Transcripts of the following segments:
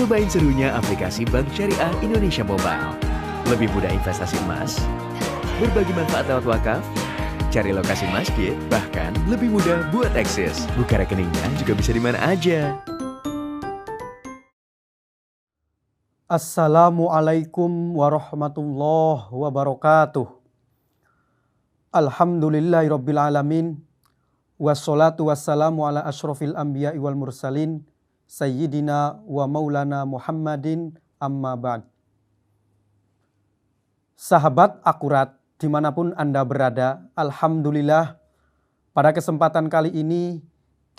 Cobain serunya aplikasi Bank Syariah Indonesia Mobile. Lebih mudah investasi emas, berbagi manfaat lewat wakaf, cari lokasi masjid, bahkan lebih mudah buat akses. Buka rekeningnya juga bisa di mana aja. Assalamualaikum warahmatullahi wabarakatuh. Alhamdulillahirabbil alamin. Wassalatu wassalamu ala asyrofil anbiya'i wal mursalin sayyidina wa maulana Muhammadin amma ba'd. Sahabat akurat dimanapun Anda berada, alhamdulillah pada kesempatan kali ini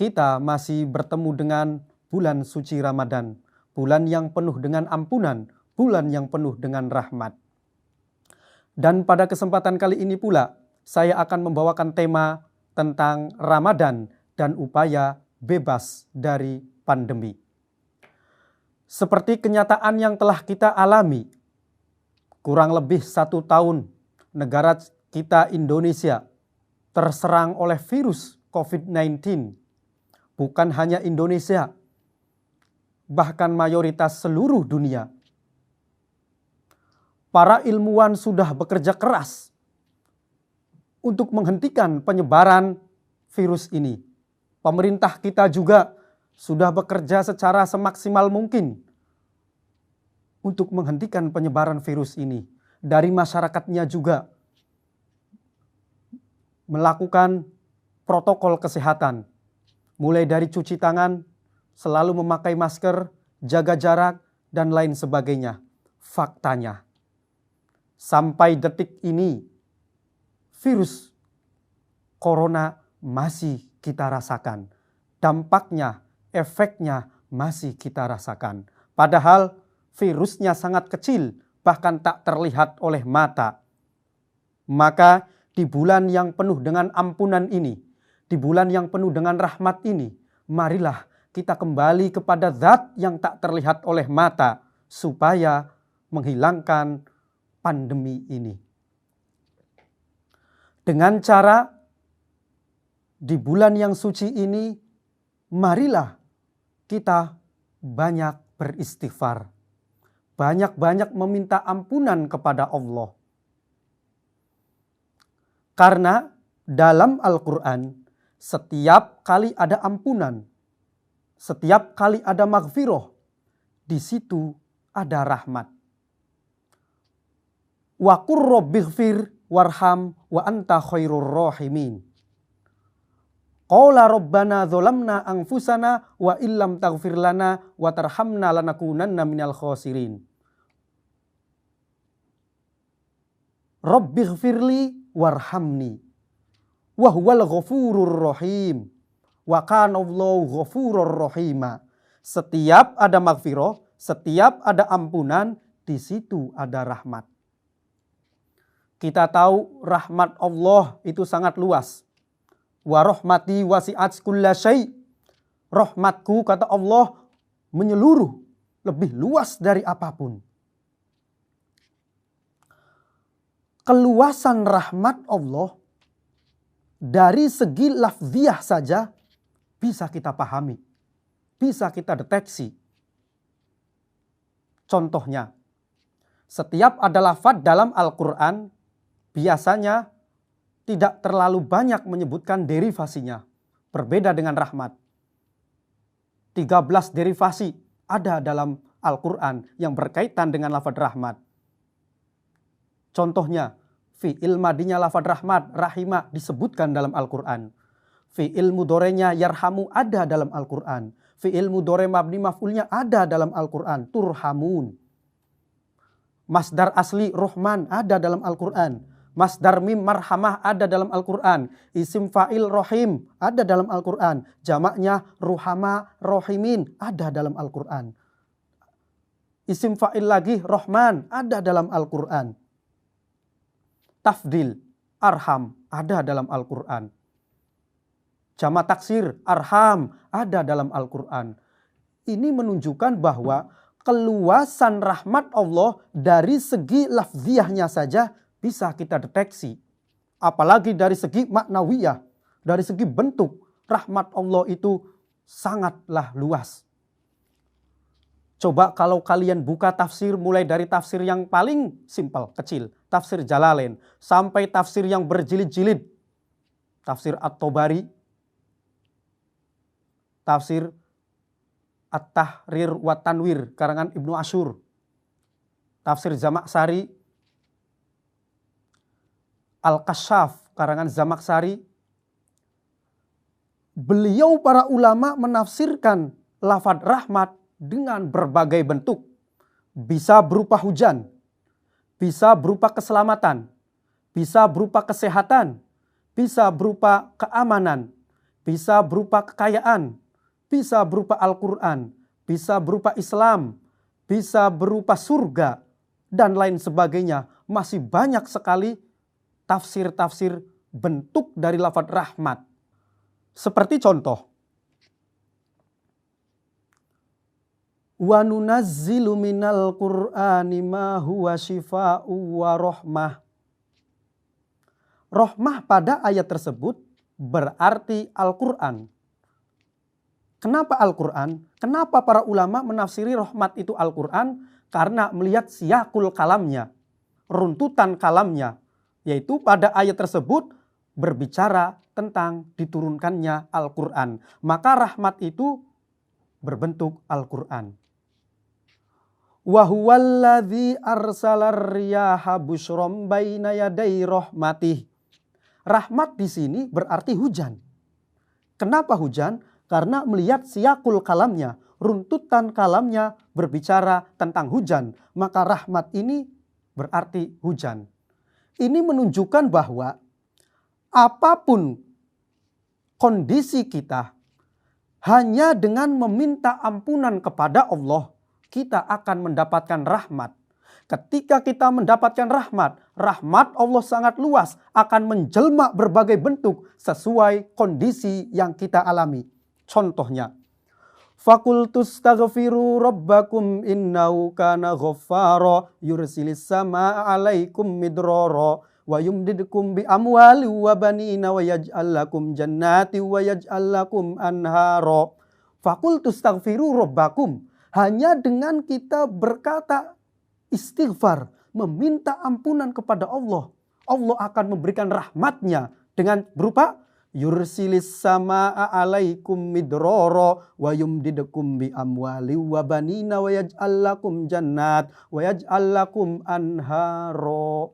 kita masih bertemu dengan bulan suci Ramadan. Bulan yang penuh dengan ampunan, bulan yang penuh dengan rahmat. Dan pada kesempatan kali ini pula, saya akan membawakan tema tentang Ramadan dan upaya bebas dari pandemi. Seperti kenyataan yang telah kita alami, kurang lebih 1 tahun negara kita Indonesia terserang oleh virus COVID-19. Bukan hanya Indonesia, bahkan mayoritas seluruh dunia. Para ilmuwan sudah bekerja keras untuk menghentikan penyebaran virus ini. Pemerintah kita juga sudah bekerja secara semaksimal mungkin untuk menghentikan penyebaran virus ini. Dari masyarakatnya juga melakukan protokol kesehatan, mulai dari cuci tangan, selalu memakai masker, jaga jarak, dan lain sebagainya. Faktanya, sampai detik ini, virus corona masih kita rasakan. Dampaknya, efeknya masih kita rasakan. Padahal virusnya sangat kecil, bahkan tak terlihat oleh mata. Maka di bulan yang penuh dengan ampunan ini, di bulan yang penuh dengan rahmat ini, marilah kita kembali kepada zat yang tak terlihat oleh mata supaya menghilangkan pandemi ini. Dengan cara di bulan yang suci ini, marilah kita banyak beristighfar. Banyak-banyak meminta ampunan kepada Allah. Karena dalam Al-Quran, setiap kali ada ampunan, setiap kali ada maghfirah, di situ ada rahmat. Wa qur rabbighfir warham wa anta khairur rahimin. Qala rabbana dzalamna anfusana wa illam taghfir lana wa tarhamna lanakunanna minal khasirin. Rabbighfirli warhamni wa huwal ghafurur rahim. Wa kanallahu ghafurur rahima. Setiap ada maghfirah, setiap ada ampunan, di situ ada rahmat. Kita tahu rahmat Allah itu sangat luas. Wa rahmati wasi'at kulla syai'. Rahmatku, kata Allah, menyeluruh, lebih luas dari apapun. Keluasan rahmat Allah dari segi lafziah saja bisa kita pahami, bisa kita deteksi. Contohnya, setiap ada lafaz dalam Al-Quran, biasanya tidak terlalu banyak menyebutkan derivasinya. Berbeda dengan rahmat. 13 derivasi ada dalam Al-Quran yang berkaitan dengan lafaz rahmat. Contohnya, fi'il madinya lafaz rahmat, rahimah disebutkan dalam Al-Quran. Fi'il mudorenya yarhamu ada dalam Al-Quran. Fi'il mudore mabni maf'ulnya ada dalam Al-Quran. Turhamun. Masdar asli Rahman ada dalam Al-Quran. Masdar mim marhamah ada dalam Al-Quran. Isim fa'il rohim ada dalam Al-Quran. Jamaknya ruhama rohimin ada dalam Al-Quran. Isim fa'il lagi Rahman ada dalam Al-Quran. Tafdil arham ada dalam Al-Quran. Jama' taksir arham ada dalam Al-Quran. Ini menunjukkan bahwa keluasan rahmat Allah dari segi lafziahnya saja bisa kita deteksi. Apalagi dari segi maknawiyah, dari segi bentuk, rahmat Allah itu sangatlah luas. Coba kalau kalian buka tafsir mulai dari tafsir yang paling simpel, kecil, tafsir Jalalain, sampai tafsir yang berjilid-jilid, tafsir At-Tabari, tafsir At-Tahrir wa Tanwir karangan Ibnu Asyur, tafsir Zamakhsyari, Al-Kasyaf karangan Zamakhsyari. Beliau para ulama menafsirkan lafadz rahmat dengan berbagai bentuk. Bisa berupa hujan, bisa berupa keselamatan, bisa berupa kesehatan, bisa berupa keamanan, bisa berupa kekayaan, bisa berupa Al-Quran, bisa berupa Islam, bisa berupa surga, dan lain sebagainya. Masih banyak sekali tafsir-tafsir bentuk dari lafadz rahmat. Seperti contoh, wa nunazzilu minal Qur'ani ma huwa shifaa'u wa rahmah. Rahmah pada ayat tersebut berarti Al-Quran. Kenapa Al-Quran? Kenapa para ulama menafsiri rahmat itu Al-Quran? Karena melihat siyakul kalamnya, runtutan kalamnya, yaitu pada ayat tersebut berbicara tentang diturunkannya Al-Quran. Maka rahmat itu berbentuk Al-Quran. Wa huwallazi arsalar riyaha busyram baina yaday rahmatih. Rahmat di sini berarti hujan. Kenapa hujan? Karena melihat siyakul kalamnya, runtutan kalamnya berbicara tentang hujan. Maka rahmat ini berarti hujan. Ini menunjukkan bahwa apapun kondisi kita, hanya dengan meminta ampunan kepada Allah, kita akan mendapatkan rahmat. Ketika kita mendapatkan rahmat, rahmat Allah sangat luas, akan menjelma berbagai bentuk sesuai kondisi yang kita alami. Contohnya, fakultus taghfiru rabbakum innahu kana ghaffara yursilis samaa alaikum midrara wa yumdidkum bi amwali wa banina wa yaj'al lakum jannati wa yaj'al lakum anhara. Fakultus taghfiru rabbakum. Hanya dengan kita berkata istighfar, meminta ampunan kepada Allah, Allah akan memberikan rahmatnya dengan berupa yursilis samaa alaikum midrara wa yumdidukum bi amwali wa banina wa yaj'al lakum jannat wa yaj'al lakum anhara.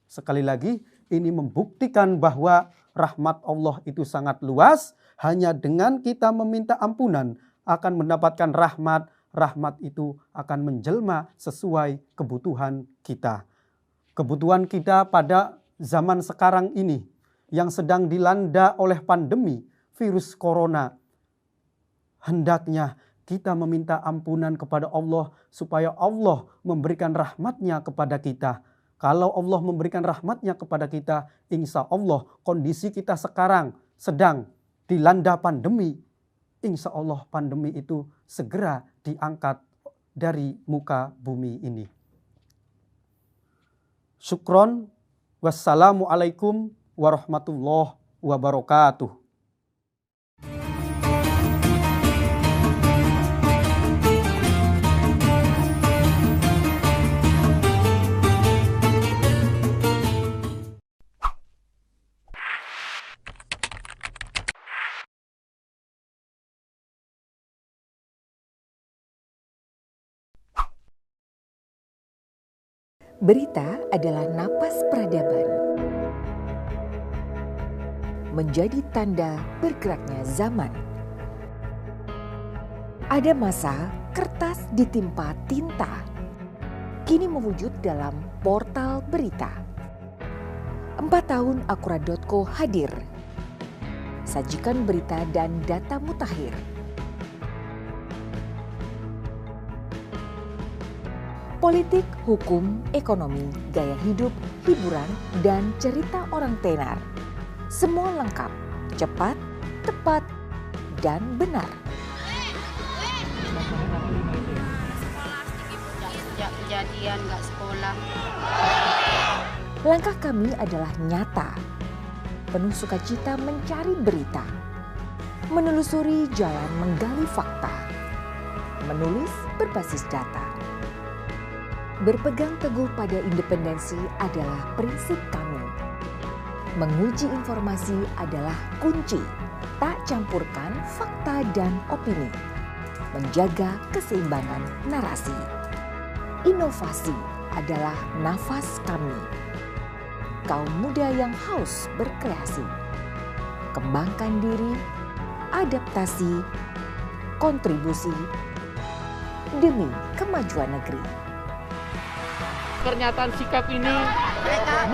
Sekali lagi, ini membuktikan bahwa rahmat Allah itu sangat luas. Hanya dengan kita meminta ampunan akan mendapatkan rahmat. Rahmat itu akan menjelma sesuai kebutuhan kita. Kebutuhan kita pada zaman sekarang ini yang sedang dilanda oleh pandemi virus corona. Hendaknya kita meminta ampunan kepada Allah supaya Allah memberikan rahmatnya kepada kita. Kalau Allah memberikan rahmatnya kepada kita, insya Allah kondisi kita sekarang sedang dilanda pandemi. Insya Allah pandemi itu segera diangkat dari muka bumi ini. Syukron. Wassalamualaikum warahmatullahi wabarakatuh. Berita adalah napas peradaban. Menjadi tanda bergeraknya zaman. Ada masa kertas ditimpa tinta. Kini mewujud dalam portal berita. 4 tahun Akurat.co hadir. Sajikan berita dan data mutakhir. Politik, hukum, ekonomi, gaya hidup, hiburan, dan cerita orang tenar. Semua lengkap, cepat, tepat, dan benar. Sejak kejadian nggak sekolah. Langkah kami adalah nyata. Penuh sukacita mencari berita. Menelusuri jalan menggali fakta. menulis berbasis data. Berpegang teguh pada independensi adalah prinsip kami. Menguji informasi adalah kunci, tak campurkan fakta dan opini. Menjaga keseimbangan narasi. Inovasi adalah nafas kami. Kaum muda yang haus berkreasi. Kembangkan diri, adaptasi, kontribusi demi kemajuan negeri. Pernyataan sikap ini Mereka